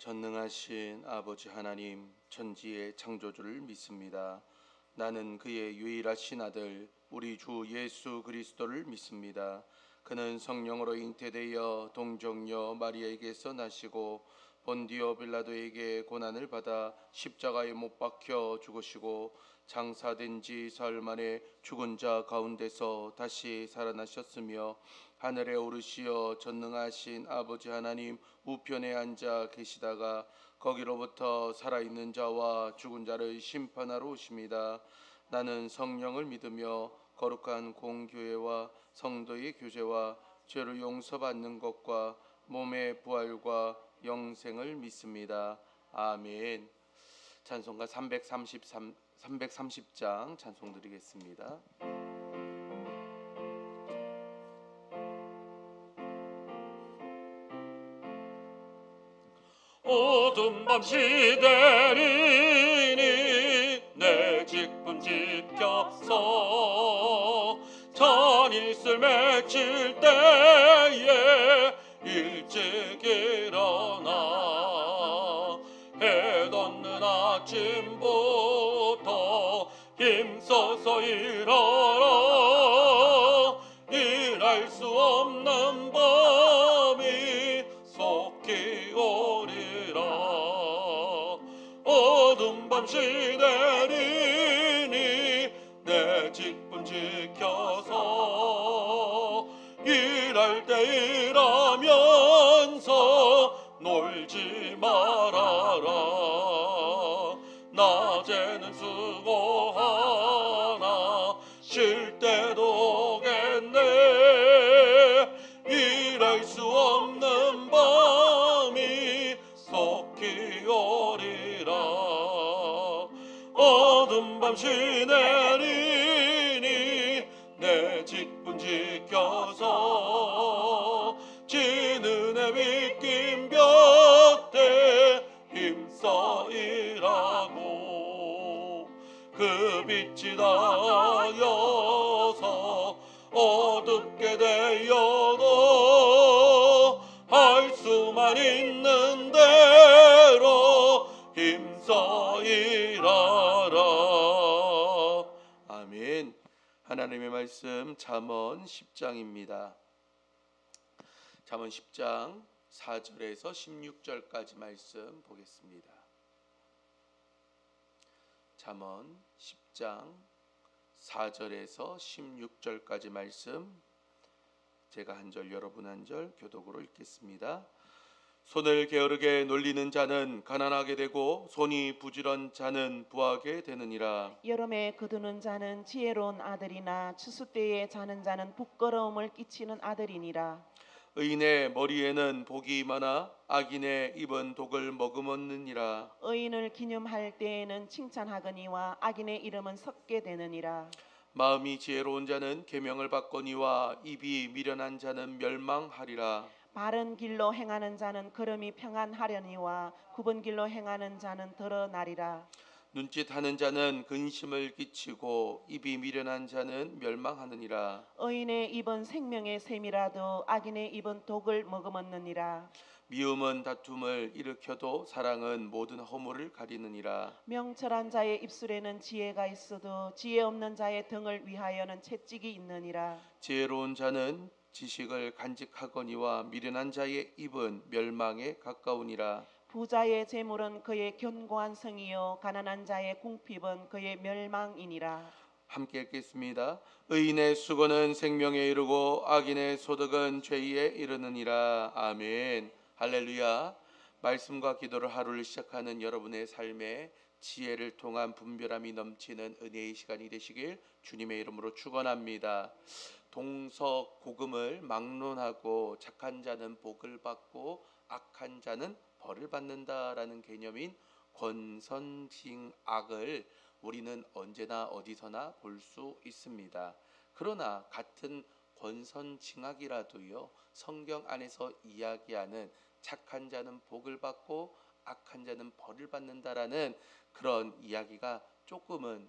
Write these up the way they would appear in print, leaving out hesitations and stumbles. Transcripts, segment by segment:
전능하신 아버지 하나님, 천지의 창조주를 믿습니다. 나는 그의 유일하신 아들 우리 주 예수 그리스도를 믿습니다. 그는 성령으로 잉태되어 동정녀 마리아에게서 나시고 본디오 빌라도에게 고난을 받아 십자가에 못 박혀 죽으시고 장사된 지 사흘 만에 죽은 자 가운데서 다시 살아나셨으며 하늘에 오르시어 전능하신 아버지 하나님 우편에 앉아 계시다가 거기로부터 살아있는 자와 죽은 자를 심판하러 오십니다. 나는 성령을 믿으며 거룩한 공교회와 성도의 교제와 죄를 용서받는 것과 몸의 부활과 영생을 믿습니다. 아멘. 찬송가 330장 찬송 드리겠습니다. 어두운 밤 시대리니 내 직분 지켜서 전일을 맺힐 때에 일찍 일어나 해 돋는 아침부터 힘써서 일하라. 일할 수 없는 밤이 속히 오리라. 어두운 밤 시대리니 내 직분 지켜서 일할 때 일하면서 놀지 말아라. 낮에는 수고하나 쉴 때도 오겠네. 일할 수 없는 밤이 속히 오리라. 어두운 밤 시내리니 내 직분 지켜서 지는 해 믿긴 볕에 힘써 일하고 그 빛이 닿아서 어둡게 되어도 할 수만 있는 대로 힘써 일하라. 아멘. 하나님의 말씀 잠언 10장입니다. 잠언 10장 4절에서 16절까지 말씀 보겠습니다. 잠언 10장 4절에서 16절까지 말씀, 제가 한 절 여러분 한 절 교독으로 읽겠습니다. 손을 게으르게 놀리는 자는 가난하게 되고 손이 부지런 자는 부하게 되느니라. 여름에 거두는 자는 지혜로운 아들이나 추수 때에 자는 자는 부끄러움을 끼치는 아들이니라. 의인의 머리에는 복이 많아 악인의 입은 독을 머금었느니라. 의인을 기념할 때에는 칭찬하거니와 악인의 이름은 섞게 되느니라. 마음이 지혜로운 자는 계명을 받거니와 입이 미련한 자는 멸망하리라. 바른 길로 행하는 자는 걸음이 평안하려니와 굽은 길로 행하는 자는 드러나리라. 눈짓하는 자는 근심을 끼치고 입이 미련한 자는 멸망하느니라. 의인의 입은 생명의 샘이라도 악인의 입은 독을 머금었느니라. 미움은 다툼을 일으켜도 사랑은 모든 허물을 가리느니라. 명철한 자의 입술에는 지혜가 있어도 지혜 없는 자의 등을 위하여는 채찍이 있느니라. 지혜로운 자는 지식을 간직하거니와 미련한 자의 입은 멸망에 가까우니라. 부자의 재물은 그의 견고한 성이요 가난한 자의 궁핍은 그의 멸망이니라. 함께 읽겠습니다. 의인의 수고는 생명에 이르고 악인의 소득은 죄에 이르느니라. 아멘. 할렐루야. 말씀과 기도로 하루를 시작하는 여러분의 삶에 지혜를 통한 분별함이 넘치는 은혜의 시간이 되시길 주님의 이름으로 축원합니다. 동서고금을 막론하고 착한 자는 복을 받고 악한 자는 벌을 받는다라는 개념인 권선징악을 우리는 언제나 어디서나 볼 수 있습니다. 그러나 같은 권선징악이라도요, 성경 안에서 이야기하는 착한 자는 복을 받고 악한 자는 벌을 받는다라는 그런 이야기가 조금은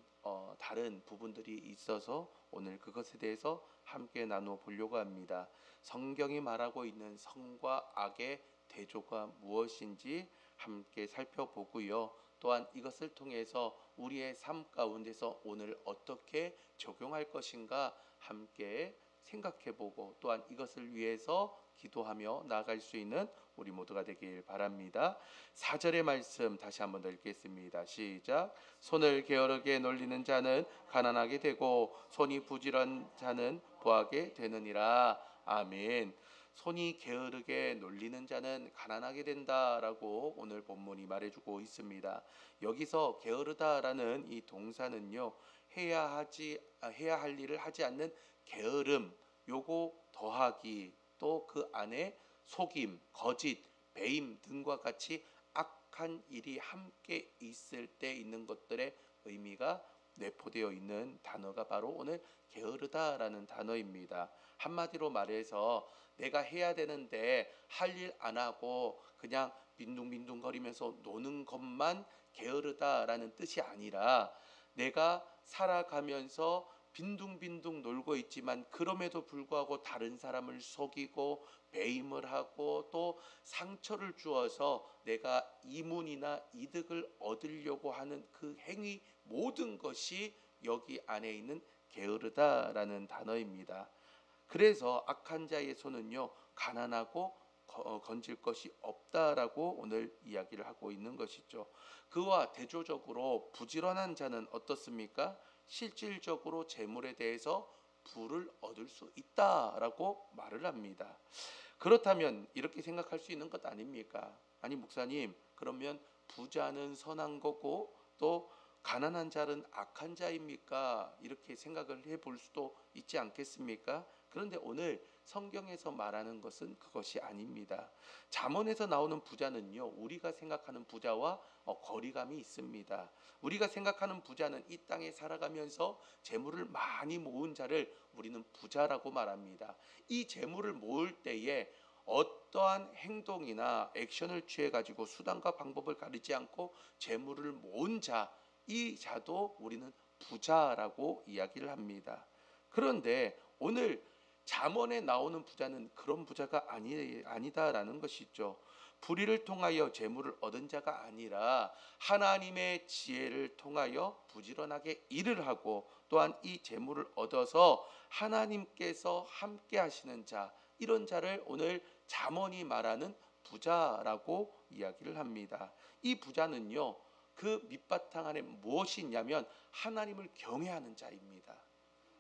다른 부분들이 있어서 오늘 그것에 대해서 함께 나누어 보려고 합니다. 성경이 말하고 있는 선과 악의 대조가 무엇인지 함께 살펴보고요. 또한 이것을 통해서 우리의 삶 가운데서 오늘 어떻게 적용할 것인가 함께 생각해보고 또한 이것을 위해서 기도하며 나아갈 수 있는 우리 모두가 되길 바랍니다. 4절의 말씀 다시 한번 더 읽겠습니다. 시작. 손을 게으르게 놀리는 자는 가난하게 되고 손이 부지런한 자는 부하게 되느니라. 아멘. 손이 게으르게 놀리는 자는 가난하게 된다라고 오늘 본문이 말해주고 있습니다. 여기서 게으르다라는 이 동사는요, 해야 할 일을 하지 않는 게으름, 요거 더하기, 또 그 안에 속임, 거짓, 배임 등과 같이 악한 일이 함께 있을 때 있는 것들의 의미가 내포되어 있는 단어가 바로 오늘 게으르다라는 단어입니다. 한마디로 말해서 내가 해야 되는데 할 일 안 하고 그냥 빈둥빈둥거리면서 노는 것만 게으르다라는 뜻이 아니라 내가 살아가면서 빈둥빈둥 놀고 있지만 그럼에도 불구하고 다른 사람을 속이고 배임을 하고 또 상처를 주어서 내가 이문이나 이득을 얻으려고 하는 그 행위 모든 것이 여기 안에 있는 게으르다라는 단어입니다. 그래서 악한 자의 손은요 가난하고 건질 것이 없다라고 오늘 이야기를 하고 있는 것이죠. 그와 대조적으로 부지런한 자는 어떻습니까? 실질적으로 재물에 대해서 부를 얻을 수 있다라고 말을 합니다. 그렇다면 이렇게 생각할 수 있는 것 아닙니까? 아니 목사님, 그러면 부자는 선한 거고 또 가난한 자는 악한 자입니까? 이렇게 생각을 해볼 수도 있지 않겠습니까? 그런데 오늘 성경에서 말하는 것은 그것이 아닙니다. 잠언에서 나오는 부자는요, 우리가 생각하는 부자와 거리감이 있습니다. 우리가 생각하는 부자는 이 땅에 살아가면서 재물을 많이 모은 자를 우리는 부자라고 말합니다. 이 재물을 모을 때에 어떠한 행동이나 액션을 취해 가지고 수단과 방법을 가리지 않고 재물을 모은 자, 이 자도 우리는 부자라고 이야기를 합니다. 그런데 오늘 잠언에 나오는 부자는 그런 부자가 아니다라는 것이죠. 불의를 통하여 재물을 얻은 자가 아니라 하나님의 지혜를 통하여 부지런하게 일을 하고 또한 이 재물을 얻어서 하나님께서 함께 하시는 자, 이런 자를 오늘 잠언이 말하는 부자라고 이야기를 합니다. 이 부자는요, 그 밑바탕 안에 무엇이 있냐면 하나님을 경외하는 자입니다.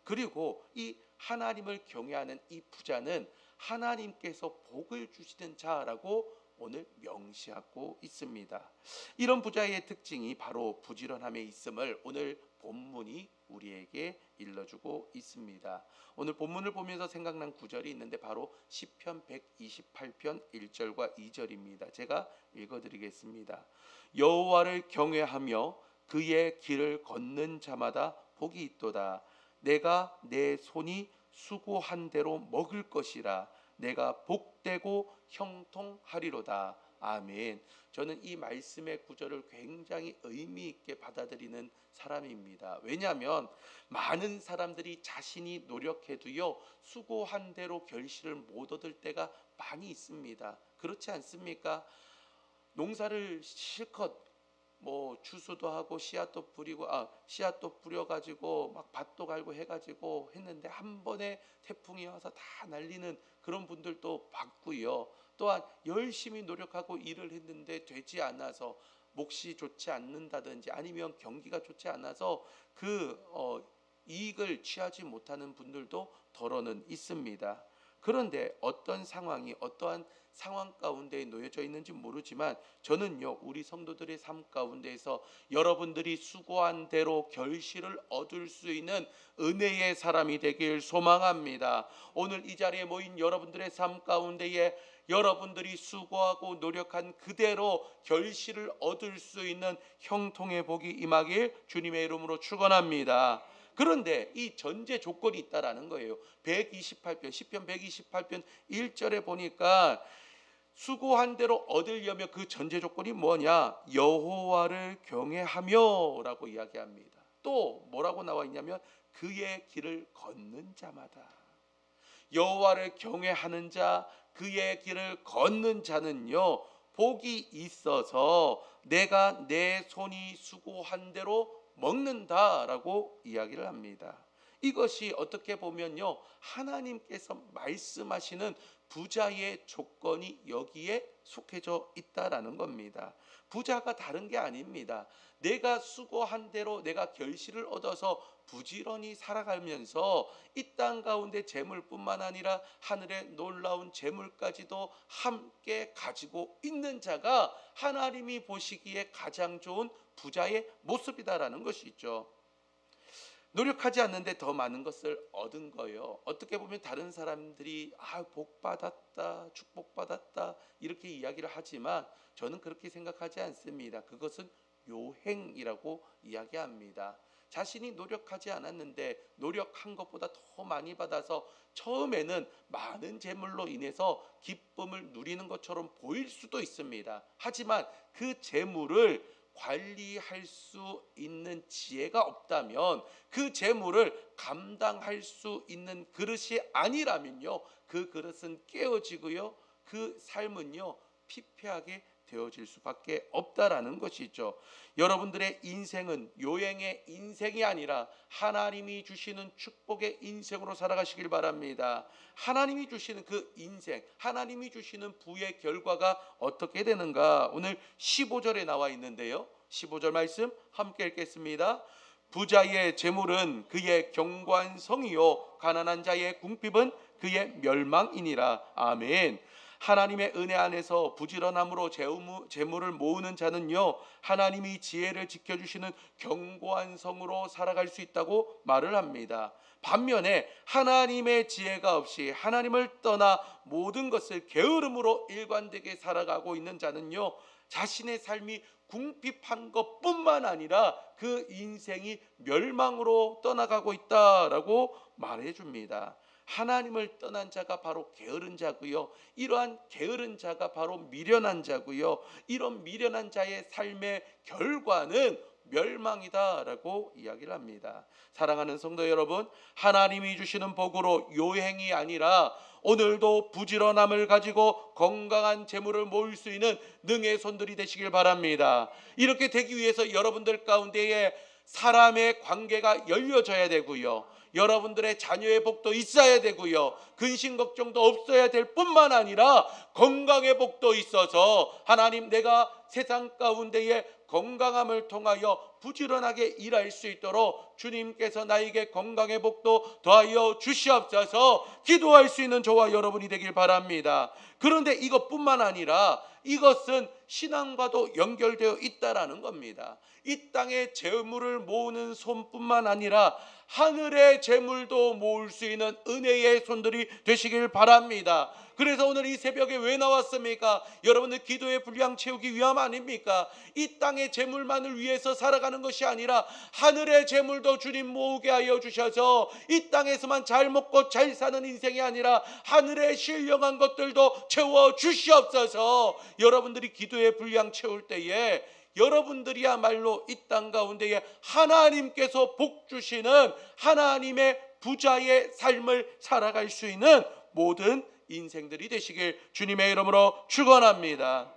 그리고 이 하나님을 경외하는 이 부자는 하나님께서 복을 주시는 자라고 오늘 명시하고 있습니다. 이런 부자의 특징이 바로 부지런함에 있음을 오늘 본문이 우리에게 일러주고 있습니다. 오늘 본문을 보면서 생각난 구절이 있는데 바로 시편 128편 1절과 2절입니다. 제가 읽어드리겠습니다. 여호와를 경외하며 그의 길을 걷는 자마다 복이 있도다. 내가 내 손이 수고한 대로 먹을 것이라. 내가 복되고 형통하리로다. 아멘. 저는 이 말씀의 구절을 굉장히 의미 있게 받아들이는 사람입니다. 왜냐하면 많은 사람들이 자신이 노력해도요 수고한 대로 결실을 못 얻을 때가 많이 있습니다. 그렇지 않습니까? 농사를 실컷 추수도 하고 씨앗도 뿌려가지고 막 밭도 갈고 해가지고 했는데 한 번에 태풍이 와서 다 날리는 그런 분들도 봤고요. 또한 열심히 노력하고 일을 했는데 되지 않아서 몫이 좋지 않는다든지 아니면 경기가 좋지 않아서 이익을 취하지 못하는 분들도 더러는 있습니다. 그런데 어떠한 상황 가운데 놓여져 있는지 모르지만 저는요 우리 성도들의 삶 가운데에서 여러분들이 수고한 대로 결실을 얻을 수 있는 은혜의 사람이 되길 소망합니다. 오늘 이 자리에 모인 여러분들의 삶 가운데에 여러분들이 수고하고 노력한 그대로 결실을 얻을 수 있는 형통의 복이 임하길 주님의 이름으로 축원합니다. 그런데 이 전제 조건이 있다라는 거예요. 128편 시편 128편 1절에 보니까 수고한 대로 얻으려면 그 전제 조건이 뭐냐? 여호와를 경외하며라고 이야기합니다. 또 뭐라고 나와 있냐면 그의 길을 걷는 자마다. 여호와를 경외하는 자, 그의 길을 걷는 자는요 복이 있어서 내가 내 손이 수고한 대로 먹는다라고 이야기를 합니다. 이것이 어떻게 보면요, 하나님께서 말씀하시는 부자의 조건이 여기에 속해져 있다라는 겁니다. 부자가 다른 게 아닙니다. 내가 수고한 대로 내가 결실을 얻어서 부지런히 살아가면서 이 땅 가운데 재물뿐만 아니라 하늘의 놀라운 재물까지도 함께 가지고 있는 자가 하나님이 보시기에 가장 좋은 부자의 모습이다라는 것이 있죠. 노력하지 않는데 더 많은 것을 얻은 거예요. 어떻게 보면 다른 사람들이 복 받았다, 축복 받았다 이렇게 이야기를 하지만 저는 그렇게 생각하지 않습니다. 그것은 요행이라고 이야기합니다. 자신이 노력하지 않았는데 노력한 것보다 더 많이 받아서 처음에는 많은 재물로 인해서 기쁨을 누리는 것처럼 보일 수도 있습니다. 하지만 그 재물을 관리할 수 있는 지혜가 없다면, 그 재물을 감당할 수 있는 그릇이 아니라면요, 그 그릇은 깨어지고요, 그 삶은요 피폐하게 되어질 수밖에 없다라는 것이죠. 여러분들의 인생은 요행의 인생이 아니라 하나님이 주시는 축복의 인생으로 살아가시길 바랍니다. 하나님이 주시는 그 인생, 하나님이 주시는 부의 결과가 어떻게 되는가, 오늘 15절에 나와 있는데요, 15절 말씀 함께 읽겠습니다. 부자의 재물은 그의 경관성이요 가난한 자의 궁핍은 그의 멸망이니라. 아멘. 하나님의 은혜 안에서 부지런함으로 재물을 모으는 자는요, 하나님이 지혜를 지켜주시는 견고한 성으로 살아갈 수 있다고 말을 합니다. 반면에 하나님의 지혜가 없이 하나님을 떠나 모든 것을 게으름으로 일관되게 살아가고 있는 자는요, 자신의 삶이 궁핍한 것뿐만 아니라 그 인생이 멸망으로 떠나가고 있다라고 말해줍니다. 하나님을 떠난 자가 바로 게으른 자고요, 이러한 게으른 자가 바로 미련한 자고요, 이런 미련한 자의 삶의 결과는 멸망이다라고 이야기를 합니다. 사랑하는 성도 여러분, 하나님이 주시는 복으로 요행이 아니라 오늘도 부지런함을 가지고 건강한 재물을 모을 수 있는 능의 손들이 되시길 바랍니다. 이렇게 되기 위해서 여러분들 가운데에 사람의 관계가 열려져야 되고요, 여러분들의 자녀의 복도 있어야 되고요, 근심 걱정도 없어야 될 뿐만 아니라 건강의 복도 있어서 하나님, 내가 세상 가운데에 건강함을 통하여 부지런하게 일할 수 있도록 주님께서 나에게 건강의 복도 더하여 주시옵소서 기도할 수 있는 저와 여러분이 되길 바랍니다. 그런데 이것뿐만 아니라 이것은 신앙과도 연결되어 있다라는 겁니다. 이 땅에 재물을 모으는 손뿐만 아니라 하늘의 재물도 모을 수 있는 은혜의 손들이 되시길 바랍니다. 그래서 오늘 이 새벽에 왜 나왔습니까? 여러분들 기도의 분량 채우기 위함 아닙니까? 이 땅의 재물만을 위해서 살아가는 것이 아니라 하늘의 재물도 주님 모으게 하여 주셔서 이 땅에서만 잘 먹고 잘 사는 인생이 아니라 하늘의 신령한 것들도 채워 주시옵소서. 여러분들이 기도의 분량 채울 때에 여러분들이야말로 이 땅 가운데에 하나님께서 복 주시는 하나님의 부자의 삶을 살아갈 수 있는 모든 인생들이 되시길 주님의 이름으로 축원합니다.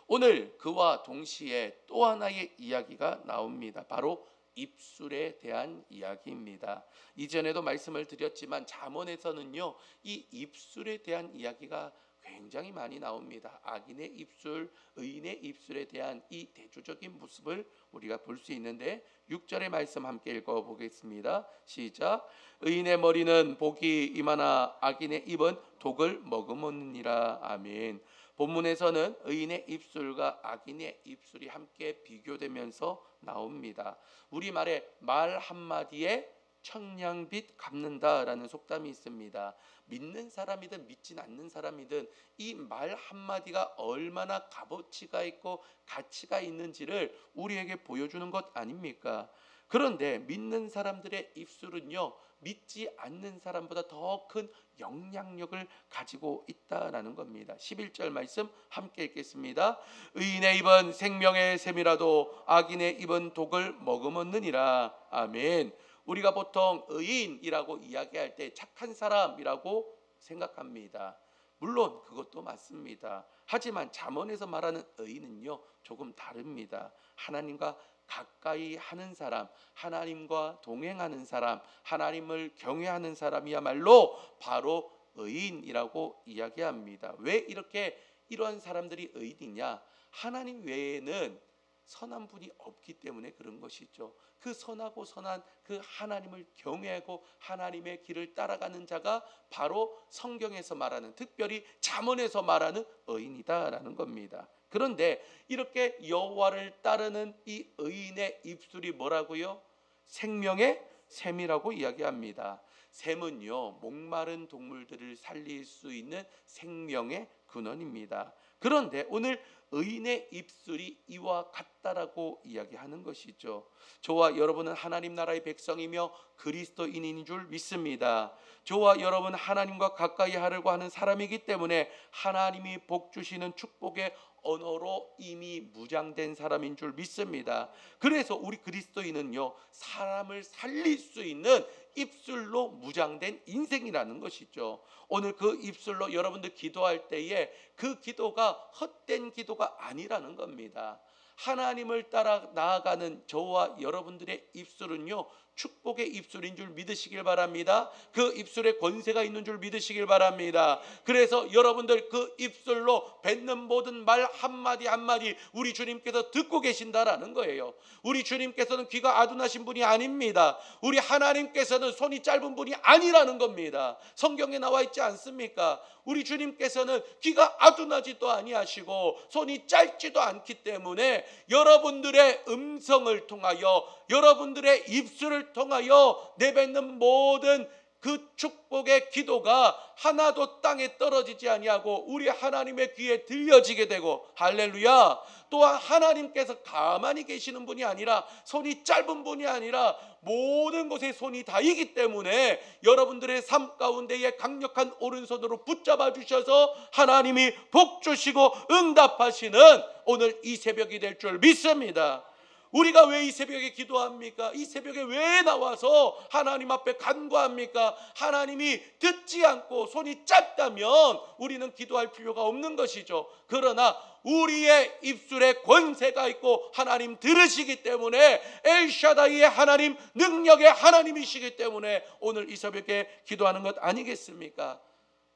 오늘 그와 동시에 또 하나의 이야기가 나옵니다. 바로 입술에 대한 이야기입니다. 이전에도 말씀을 드렸지만 잠언에서는요, 이 입술에 대한 이야기가 굉장히 많이 나옵니다. 악인의 입술, 의인의 입술에 대한 이 대조적인 모습을 우리가 볼 수 있는데 6절의 말씀 함께 읽어보겠습니다. 시작. 의인의 머리는 복이 임하나 악인의 입은 독을 머금었느니라. 아멘. 본문에서는 의인의 입술과 악인의 입술이 함께 비교되면서 나옵니다. 우리말에 말 한마디에 청량빛 갚는다라는 속담이 있습니다. 믿는 사람이든 믿진 않는 사람이든 이 말 한마디가 얼마나 값어치가 있고 가치가 있는지를 우리에게 보여주는 것 아닙니까? 그런데 믿는 사람들의 입술은요, 믿지 않는 사람보다 더 큰 영향력을 가지고 있다라는 겁니다. 11절 말씀 함께 읽겠습니다. 의인의 입은 생명의 샘이라도 악인의 입은 독을 머금었느니라. 아멘. 우리가 보통 의인이라고 이야기할 때 착한 사람이라고 생각합니다. 물론 그것도 맞습니다. 하지만 잠언에서 말하는 의인은요 조금 다릅니다. 하나님과 가까이 하는 사람, 하나님과 동행하는 사람, 하나님을 경외하는 사람이야말로 바로 의인이라고 이야기합니다. 왜 이렇게 이러한 사람들이 의인이냐? 하나님 외에는 선한 분이 없기 때문에 그런 것이죠. 그 선하고 선한 그 하나님을 경외하고 하나님의 길을 따라가는 자가 바로 성경에서 말하는, 특별히 잠언에서 말하는 의인이다라는 겁니다. 그런데 이렇게 여호와를 따르는 이 의인의 입술이 뭐라고요? 생명의 샘이라고 이야기합니다. 샘은요 목마른 동물들을 살릴 수 있는 생명의 근원입니다. 그런데 오늘 의인의 입술이 이와 같다라고 이야기하는 것이죠. 저와 여러분은 하나님 나라의 백성이며 그리스도인인 줄 믿습니다. 저와 여러분 하나님과 가까이 하려고 하는 사람이기 때문에 하나님이 복 주시는 축복의 언어로 이미 무장된 사람인 줄 믿습니다. 그래서 우리 그리스도인은요 사람을 살릴 수 있는 입술로 무장된 인생이라는 것이죠. 오늘 그 입술로 여러분들 기도할 때에 그 기도가 헛된 기도가 아니라는 겁니다. 하나님을 따라 나아가는 저와 여러분들의 입술은요 축복의 입술인 줄 믿으시길 바랍니다. 그 입술에 권세가 있는 줄 믿으시길 바랍니다. 그래서 여러분들 그 입술로 뱉는 모든 말 한마디 한마디 우리 주님께서 듣고 계신다라는 거예요. 우리 주님께서는 귀가 아둔하신 분이 아닙니다. 우리 하나님께서는 손이 짧은 분이 아니라는 겁니다. 성경에 나와 있지 않습니까? 우리 주님께서는 귀가 아둔하지도 아니하시고 손이 짧지도 않기 때문에 여러분들의 음성을 통하여 여러분들의 입술을 통하여 내뱉는 모든 그 축복의 기도가 하나도 땅에 떨어지지 아니하고 우리 하나님의 귀에 들려지게 되고, 할렐루야. 또한 하나님께서 가만히 계시는 분이 아니라, 손이 짧은 분이 아니라 모든 곳에 손이 닿이기 때문에 여러분들의 삶 가운데에 강력한 오른손으로 붙잡아 주셔서 하나님이 복 주시고 응답하시는 오늘 이 새벽이 될 줄 믿습니다. 우리가 왜 이 새벽에 기도합니까? 이 새벽에 왜 나와서 하나님 앞에 간구합니까? 하나님이 듣지 않고 손이 짧다면 우리는 기도할 필요가 없는 것이죠. 그러나 우리의 입술에 권세가 있고 하나님 들으시기 때문에, 엘샤다이의 하나님, 능력의 하나님이시기 때문에 오늘 이 새벽에 기도하는 것 아니겠습니까?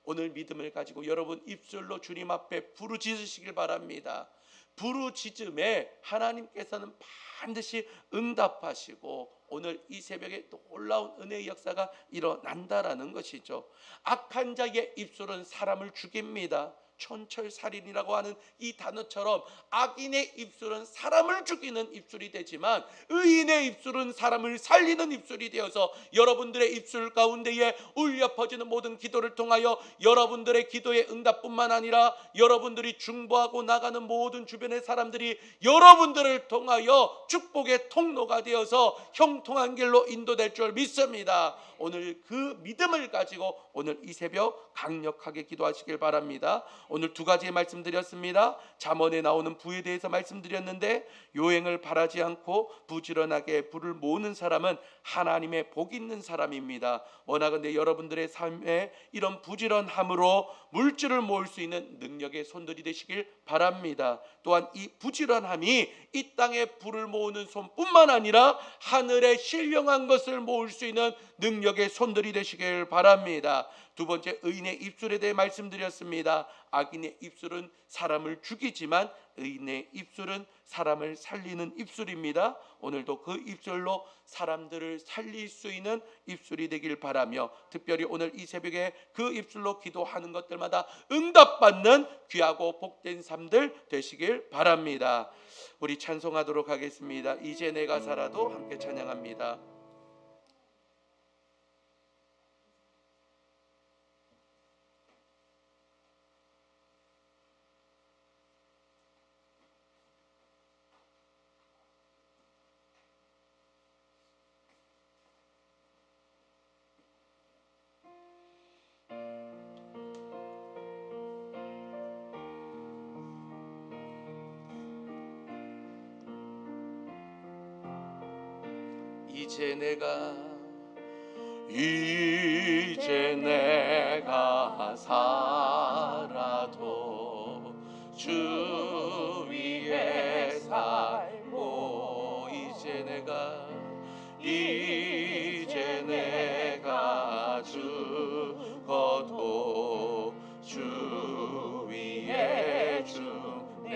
오늘 믿음을 가지고 여러분 입술로 주님 앞에 부르짖으시길 바랍니다. 부르짖음에 하나님께서는 반드시 응답하시고 오늘 이 새벽에 놀라운 은혜의 역사가 일어난다라는 것이죠. 악한 자의 입술은 사람을 죽입니다. 촌철살인이라고 하는 이 단어처럼 악인의 입술은 사람을 죽이는 입술이 되지만 의인의 입술은 사람을 살리는 입술이 되어서 여러분들의 입술 가운데에 울려 퍼지는 모든 기도를 통하여 여러분들의 기도의 응답뿐만 아니라 여러분들이 중보하고 나가는 모든 주변의 사람들이 여러분들을 통하여 축복의 통로가 되어서 형통한 길로 인도될 줄 믿습니다. 오늘 그 믿음을 가지고 오늘 이 새벽 강력하게 기도하시길 바랍니다. 오늘 두 가지 말씀드렸습니다. 잠언에 나오는 부에 대해서 말씀드렸는데, 요행을 바라지 않고 부지런하게 부를 모으는 사람은 하나님의 복 있는 사람입니다. 원하건대 여러분들의 삶에 이런 부지런함으로 물질을 모을 수 있는 능력의 손들이 되시길 바랍니다. 또한 이 부지런함이 이 땅에 부를 모으는 손뿐만 아니라 하늘에 신령한 것을 모을 수 있는 능력의 손들이 되시길 바랍니다. 두 번째, 의인의 입술에 대해 말씀드렸습니다. 악인의 입술은 사람을 죽이지만 의인의 입술은 사람을 살리는 입술입니다. 오늘도 그 입술로 사람들을 살릴 수 있는 입술이 되길 바라며, 특별히 오늘 이 새벽에 그 입술로 기도하는 것들마다 응답받는 귀하고 복된 삶들 되시길 바랍니다. 우리 찬송하도록 하겠습니다. 이제 내가 살아도 함께 찬양합니다. 이제 내가 살아도 주 위에 살고 이제 내가 죽어도 주 위에 죽네.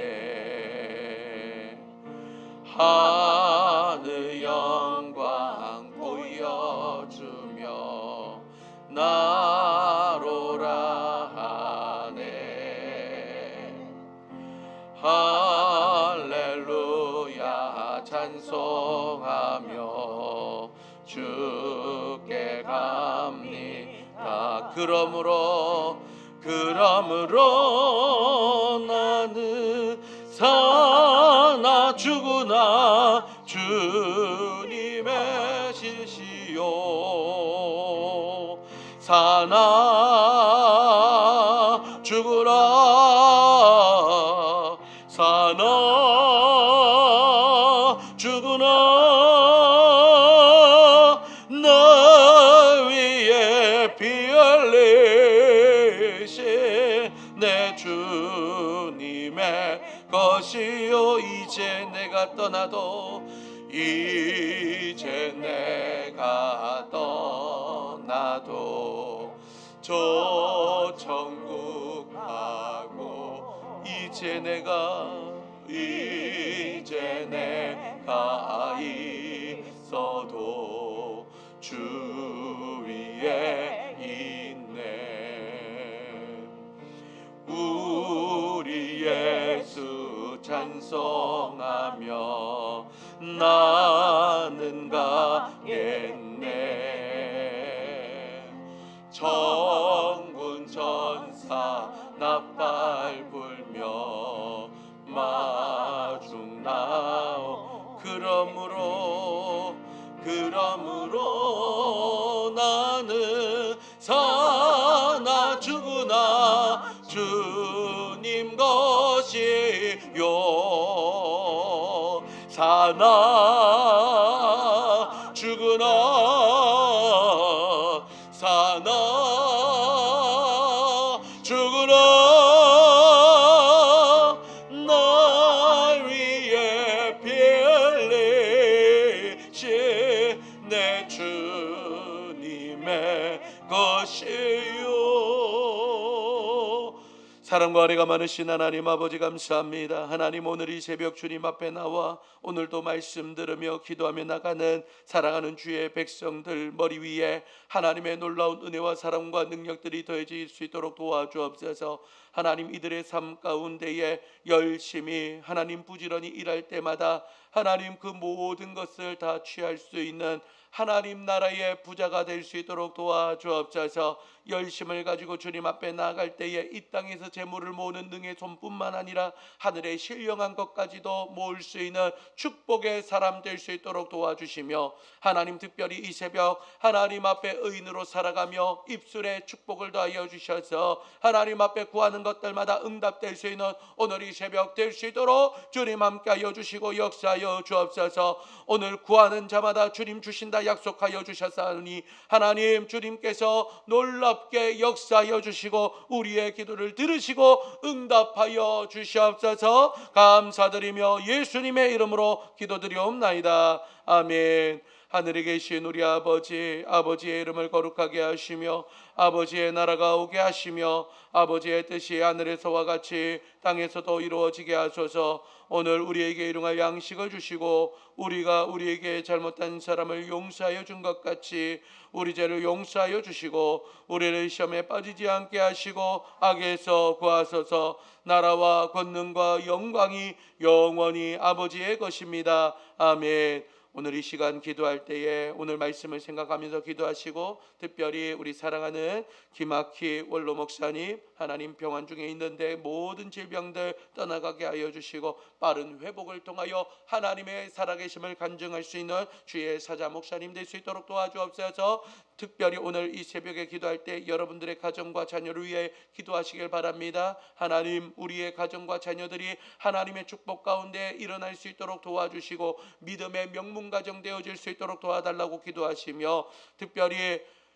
하늘 영광 보여주며 나로라 하네. 할렐루야 찬송하며 주께 갑니다. 그러므로 나는 사나 죽으나 주님의 실시요. 사나 죽으나 나 위에 피 흘리신 내 주님의 것이요. 이제 내가 떠나도 저 천국 가고 이제 내가 있어도 주 위에 있네. 우리 예수 찬송하며 나는 가겠네. 천군 천사 나팔 불며 마중 나오. 그러므로 나는 사나 죽으나 주님 것이요. 사나 죽으나 날 위에 피 흘리신 내 주님의 것이요. 사랑과 은혜가 많으신 하나님 아버지 감사합니다. 하나님, 오늘 이 새벽 주님 앞에 나와 오늘도 말씀 들으며 기도하며 나가는 사랑하는 주의 백성들 머리 위에 하나님의 놀라운 은혜와 사랑과 능력들이 더해질 수 있도록 도와주옵소서. 하나님, 이들의 삶 가운데에 열심히 하나님 부지런히 일할 때마다 하나님 그 모든 것을 다 취할 수 있는 하나님 나라의 부자가 될 수 있도록 도와주옵소서. 열심을 가지고 주님 앞에 나아갈 때에 이 땅에서 재물을 모으는 능의 손뿐만 아니라 하늘의 신령한 것까지도 모을 수 있는 축복의 사람 될 수 있도록 도와주시며, 하나님 특별히 이 새벽 하나님 앞에 의인으로 살아가며 입술에 축복을 더하여 주셔서 하나님 앞에 구하는 것들마다 응답될 수 있는 오늘 이 새벽 될 수 있도록 주님 함께하여 주시고 역사하여 주옵소서. 오늘 구하는 자마다 주님 주신다 약속하여 주셨사오니 하나님 주님께서 놀랍게 역사하여 주시고 우리의 기도를 들으시고 응답하여 주시옵소서. 감사드리며 예수님의 이름으로 기도드리옵나이다. 아멘. 하늘에 계신 우리 아버지, 아버지의 이름을 거룩하게 하시며 아버지의 나라가 오게 하시며 아버지의 뜻이 하늘에서와 같이 땅에서도 이루어지게 하소서. 오늘 우리에게 일용할 양식을 주시고 우리가 우리에게 잘못한 사람을 용서하여 준 것 같이 우리 죄를 용서하여 주시고 우리를 시험에 빠지지 않게 하시고 악에서 구하소서. 나라와 권능과 영광이 영원히 아버지의 것입니다. 아멘. 오늘 이 시간 기도할 때에 오늘 말씀을 생각하면서 기도하시고, 특별히 우리 사랑하는 김학희 원로 목사님, 하나님 병환 중에 있는데 모든 질병들 떠나가게 하여 주시고 빠른 회복을 통하여 하나님의 살아계심을 간증할 수 있는 주의 사자 목사님 될 수 있도록 도와주옵소서. 특별히 오늘 이 새벽에 기도할 때 여러분들의 가정과 자녀를 위해 기도하시길 바랍니다. 하나님, 우리의 가정과 자녀들이 하나님의 축복 가운데 일어날 수 있도록 도와주시고 믿음의 명문 가정 되어질 수 있도록 도와달라고 기도하시며, 특별히